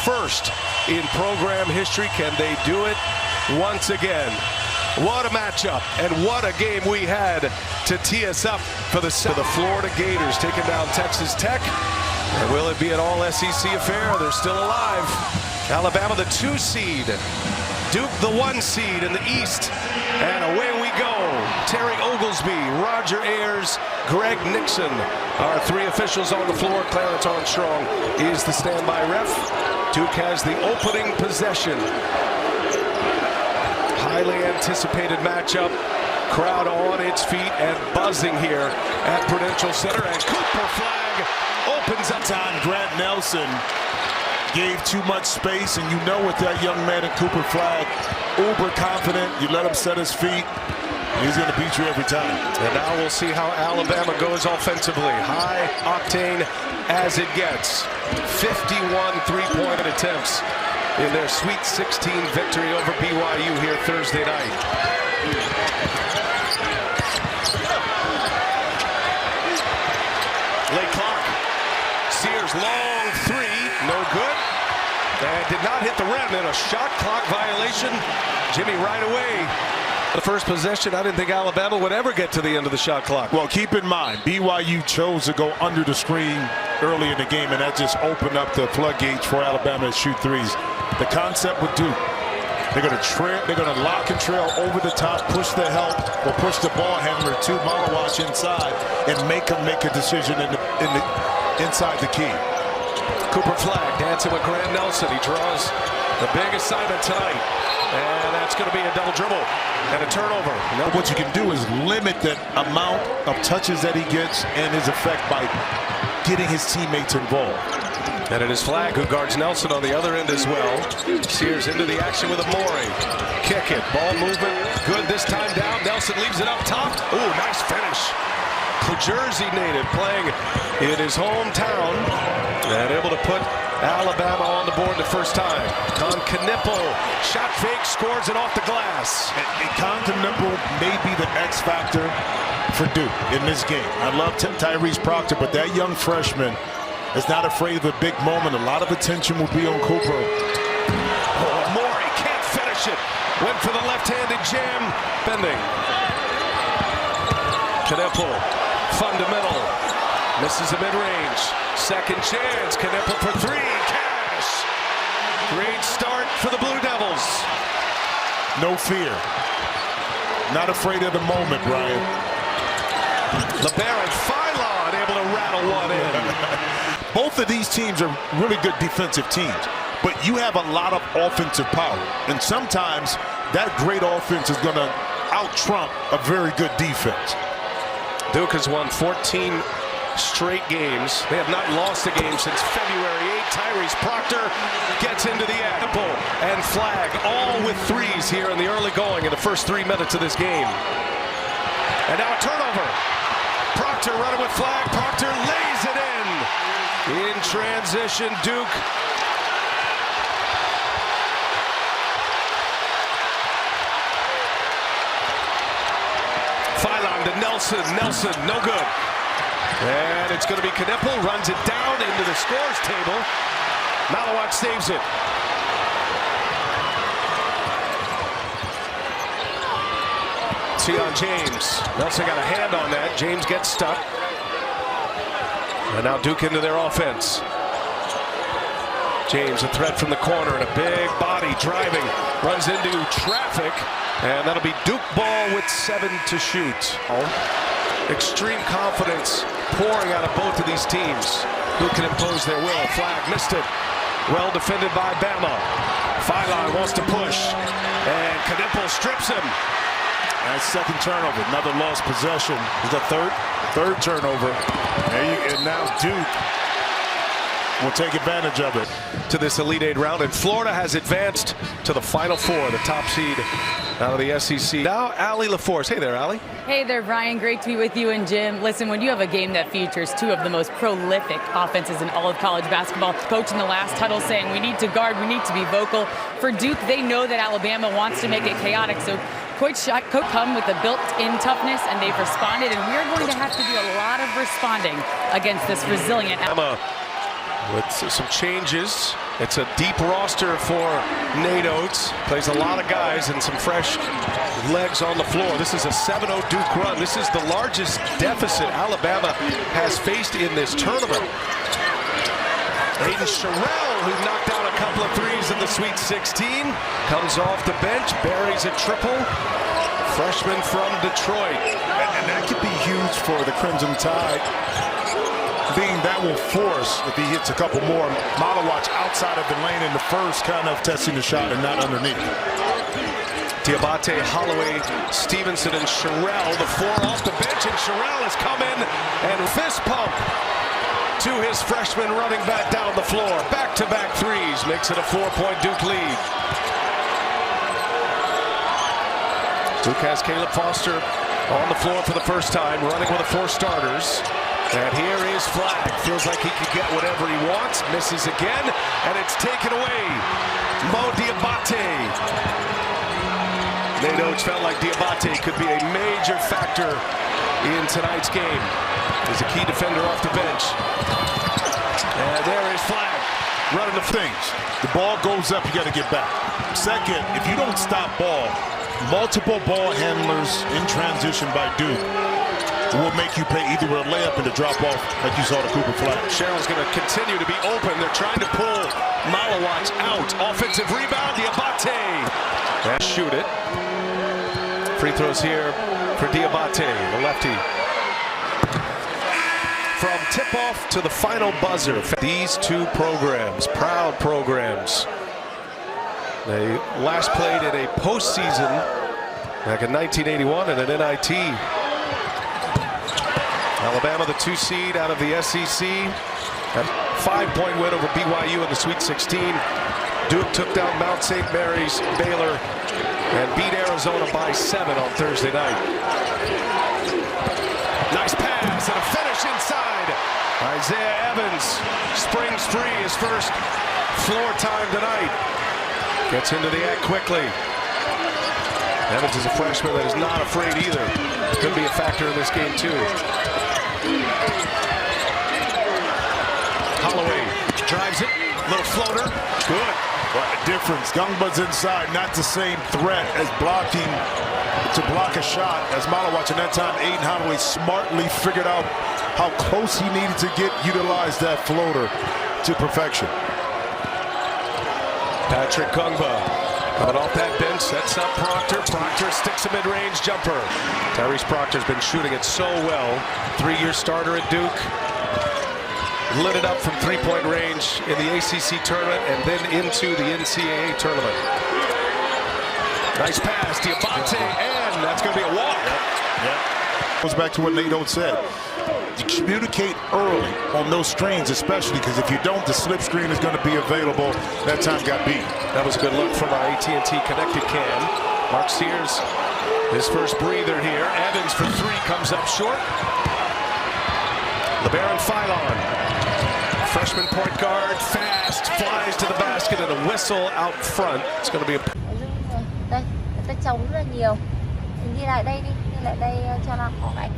first in program history. Can they do it once again? What a matchup, and what a game we had to tee us up for the Florida Gators taking down Texas Tech. And will it be an all-SEC affair? They're still alive. Alabama, the 2 seed. Duke, the 1 seed in the East. And away we go. Terry Oglesby, Roger Ayers, Greg Nixon. Our 3 officials on the floor. Clarence Armstrong is the standby ref. Duke has the opening possession. Highly anticipated matchup. Crowd on its feet and buzzing here at Prudential Center. And Cooper flag opens up. Time Grant Nelson gave too much space, and you know with that young man in Cooper flag, uber confident. You let him set his feet, he's going to beat you every time. And now we'll see how Alabama goes offensively. High octane as it gets. 51 3-point attempts in their Sweet 16 victory over BYU here Thursday night. Late clock. Sears long 3, no good. And did not hit the rim. And a shot clock violation. Jimmy right away. The first possession, I didn't think Alabama would ever get to the end of the shot clock. Well, keep in mind, BYU chose to go under the screen early in the game, and that just opened up the floodgates for Alabama to shoot threes. The concept with Duke, they're going to trail, they're going to lock and trail over the top, push the help, or push the ball handler to Malawash inside, and make them make a decision inside the key. Cooper flag dancing with Grant Nelson. He draws the big assignment tonight. And that's going to be a double dribble and a turnover. Now what you can do is limit the amount of touches that he gets and his effect by getting his teammates involved. And it is Flag who guards Nelson on the other end as well. Sears into the action with Amori. Kick it. Ball movement. Good this time down. Nelson leaves it up top. Ooh, nice finish. The Jersey native playing in his hometown and able to put Alabama on the board the first time. Con Knipple, shot fake, scores it off the glass. And Con Knipple may be the X factor for Duke in this game. I love Tyrese Proctor, but that young freshman is not afraid of a big moment. A lot of attention will be on Cooper. Oh, Amori can't finish it. Went for the left-handed jam. Bending. Knipple, fundamental. Misses a mid-range. Second chance. Knipple for 3. Cash. Great start for the Blue Devils. No fear. Not afraid of the moment, Brian. LeBaron Philon able to rattle one in. Both of these teams are really good defensive teams, but you have a lot of offensive power. And sometimes that great offense is going to out-trump a very good defense. Duke has won 14 straight games. They have not lost a game since February 8. Tyrese Proctor gets into the apple and Flag, all with threes here in the early going in the first 3 minutes of this game. And now a turnover. Proctor running with Flag. Proctor lays it in. In transition, Duke. Philon to Nelson. Nelson, no good. And it's going to be Knipple, runs it down into the scores table. Malawatt saves it. See on James. Nelson got a hand on that. James gets stuck. And now Duke into their offense. James, a threat from the corner, and a big body driving. Runs into traffic. And that'll be Duke ball with 7 to shoot. Extreme confidence pouring out of both of these teams. Who can impose their will? Flag missed it. Well defended by Bama. Philon wants to push. And Knipple strips him. And second turnover. Another lost possession. Is the third turnover. And now Duke will take advantage of it. To this Elite 8 round. And Florida has advanced to the Final Four, the top seed out of the SEC. Now, Allie LaForce. Hey there, Allie. Hey there, Brian. Great to be with you and Jim. Listen, when you have a game that features 2 of the most prolific offenses in all of college basketball, coach in the last huddle saying we need to guard, we need to be vocal. For Duke, they know that Alabama wants to make it chaotic, so Coach come with a built-in toughness, and they've responded, and we're going to have to do a lot of responding against this resilient Alabama with some changes. It's a deep roster for Nate Oates. Plays a lot of guys and some fresh legs on the floor. This is a 7-0 Duke run. This is the largest deficit Alabama has faced in this tournament. Aiden Sherrill, who knocked down a couple of threes in the Sweet 16, comes off the bench, buries a triple. Freshman from Detroit. And that could be huge for the Crimson Tide, being that will force, if he hits a couple more, Malawatch outside of the lane in the first, kind of testing the shot and not underneath. Diabate, Holloway, Stevenson, and Sherrill, the four off the bench, and Sherrill has come in and fist pump to his freshman running back down the floor. Back-to-back threes makes it a 4-point Duke lead. Duke has Caleb Foster on the floor for the first time, running with the four starters. And here is Flag. Feels like he could get whatever he wants. Misses again, and it's taken away. Mo Diabate. Nate Oates felt like Diabate could be a major factor in tonight's game. He's a key defender off the bench. And there is Flag running the things. The ball goes up, you got to get back. Second, if you don't stop ball, multiple ball handlers in transition by Duke will make you pay either a layup and a drop off, like you saw the Cooper Flag. Sherrill's going to continue to be open. They're trying to pull Malawatch out. Offensive rebound, Diabate. And shoot it. Free throws here for Diabate, the lefty. From tip-off to the final buzzer, these two programs, proud programs. They last played in a postseason back in 1981 in an NIT. Alabama, the 2 seed out of the SEC. A 5-point win over BYU in the Sweet 16. Duke took down Mount St. Mary's, Baylor, and beat Arizona by 7 on Thursday night. Nice pass and a finish inside. Isaiah Evans springs free, his first floor time tonight. Gets into the act quickly. Evans is a freshman that is not afraid either. Could be a factor in this game too. Holloway drives it, little floater, good. What a difference. Gungba's inside, not the same threat as blocking to block a shot as Malawatch. And that time, Aiden Holloway smartly figured out how close he needed to utilize that floater to perfection. Patrick Gungba coming off that bench, sets up Proctor. Proctor sticks a mid-range jumper. Tyrese Proctor's been shooting it so well. 3-year starter at Duke. Lit it up from three-point range in the ACC tournament and then into the NCAA tournament. Nice pass, Diabate, and that's going to be a walk. Yep. Goes back to what Nate Oates said. You communicate early on those screens, especially because if you don't, the slip screen is going to be available. That time got beat. That was a good look from our AT&T connected cam. Mark Sears, his first breather here. Evans for 3 comes up short. LeBaron Philon, freshman point guard, fast, flies to the basket and a whistle out front. It's going to be a... Đây, người ta trồng rất là nhiều. Mình đi lại đây đi, đi lại đây cho nó có cái.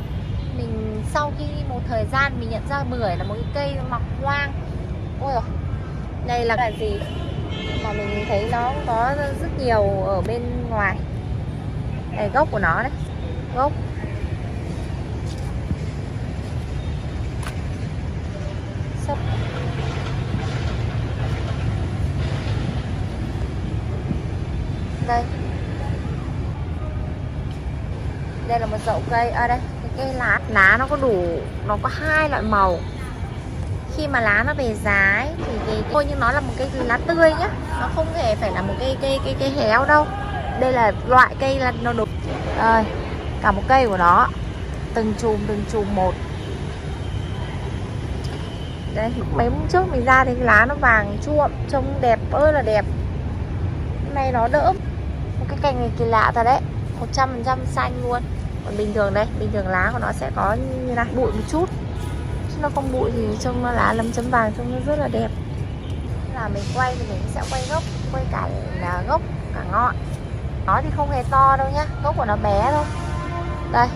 Mình sau khi một thời gian mình nhận ra bưởi là một cái cây mọc hoang. Ôi giời, đây là gì mà mình thấy nó có rất nhiều ở bên ngoài. Đây gốc của nó đấy, gốc. Đây, đây là một chậu cây. À đây, cái lá nó có đủ, nó có 2 loại màu. Khi mà lá nó về giá ấy, thì thôi nhưng nó là một cái lá tươi nhá, nó không hề phải là một cây héo đâu. Đây là loại cây là nó đúng. Rồi, cả một cây của nó, từng chùm một. Đây, mấy hôm trước mình ra thì cái lá nó vàng chuộm, trông đẹp ơi là đẹp. Hôm nay nó đỡ. Một cái cành này kỳ lạ thật đấy, 100% xanh luôn. Còn bình thường đây, bình thường lá của nó sẽ có như này, bụi một chút. Chứ nó không bụi thì trông nó lá lấm chấm vàng, trông nó rất là đẹp. Là mình quay thì mình sẽ quay gốc, quay cả là gốc, cả ngọn. Nó thì không hề to đâu nhá, gốc của nó bé thôi. Đây,